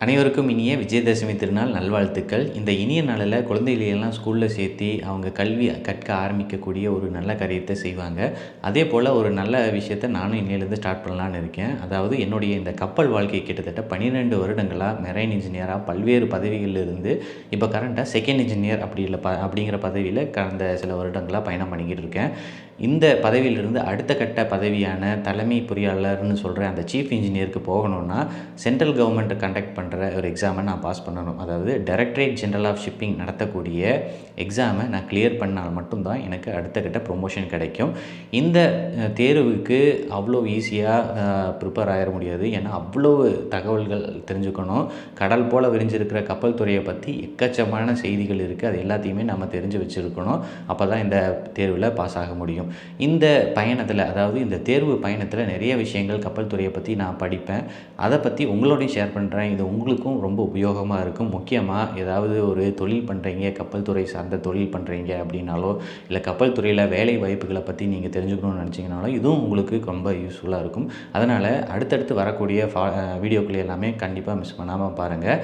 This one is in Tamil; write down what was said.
அனைவருக்கும் இனிய விஜயதசமி திருநாள் நல்வாழ்த்துக்கள். இந்த இனிய நாளில் குழந்தைகளையெல்லாம் ஸ்கூலில் சேர்த்தி அவங்க கல்வி கற்க ஆரம்பிக்கக்கூடிய ஒரு நல்ல காரியத்தை செய்வாங்க. அதே போல் ஒரு நல்ல விஷயத்த நானும் இன்னையிலேருந்து ஸ்டார்ட் பண்ணலான்னு இருக்கேன். அதாவது என்னுடைய இந்த கப்பல் வாழ்க்கை கிட்டத்தட்ட 12 வருடங்களாக மெரைன் இன்ஜினியராக பல்வேறு பதவிகளில் இருந்து இப்போ கரண்ட்டாக செகண்ட் இன்ஜினியர் அப்படிங்கிற பதவியில் கடந்த சில வருடங்களாக பயணம் பண்ணிக்கிட்டு இருக்கேன். இந்த பதவியிலிருந்து அடுத்த கட்ட பதவியான தலைமை பொறியாளர்னு சொல்கிற அந்த சீஃப் இன்ஜினியருக்கு போகணுன்னா சென்ட்ரல் கவர்மெண்ட் கண்டக்ட் பண்ணுற ஒரு எக்ஸாமை நான் பாஸ் பண்ணணும். அதாவது டைரக்டரேட் ஜெனரல் ஆஃப் ஷிப்பிங் நடத்தக்கூடிய எக்ஸாமை நான் கிளியர் பண்ணால் மட்டும்தான் எனக்கு அடுத்த கட்ட ப்ரொமோஷன் கிடைக்கும். இந்த தேர்வுக்கு அவ்வளோ ஈஸியாக ப்ரிப்பேர் ஆகிட முடியாது. ஏன்னா அவ்வளோ தகவல்கள் தெரிஞ்சுக்கணும். கடல் போல் விரிஞ்சிருக்கிற கப்பல் துறையை பற்றி எக்கச்சக்கமான செய்திகள் இருக்குது. அது எல்லாத்தையுமே நம்ம தெரிஞ்சு வச்சுருக்கணும். அப்போ தான் இந்த தேர்வில் பாஸ் ஆக முடியும். இந்த பயணத்தில், அதாவது இந்த தேர்வு பயணத்தில் நிறைய விஷயங்கள் கப்பல் துறையை பற்றி நான் படிப்பேன். அதை பற்றி உங்களோடையும் ஷேர் பண்ணுறேன். இது உங்களுக்கும் ரொம்ப உபயோகமாக இருக்கும். முக்கியமாக ஏதாவது ஒரு தொழில் பண்ணுறீங்க, கப்பல் துறை சார்ந்த தொழில் பண்ணுறீங்க அப்படின்னாலோ, இல்லை கப்பல் துறையில் வேலை வாய்ப்புகளை பற்றி நீங்கள் தெரிஞ்சுக்கணும்னு நினச்சிங்கனாலோ இதுவும் உங்களுக்கு ரொம்ப யூஸ்ஃபுல்லாக இருக்கும். அதனால் அடுத்தடுத்து வரக்கூடிய வீடியோக்கள் எல்லாமே கண்டிப்பாக மிஸ் பண்ணாமல் பாருங்கள்.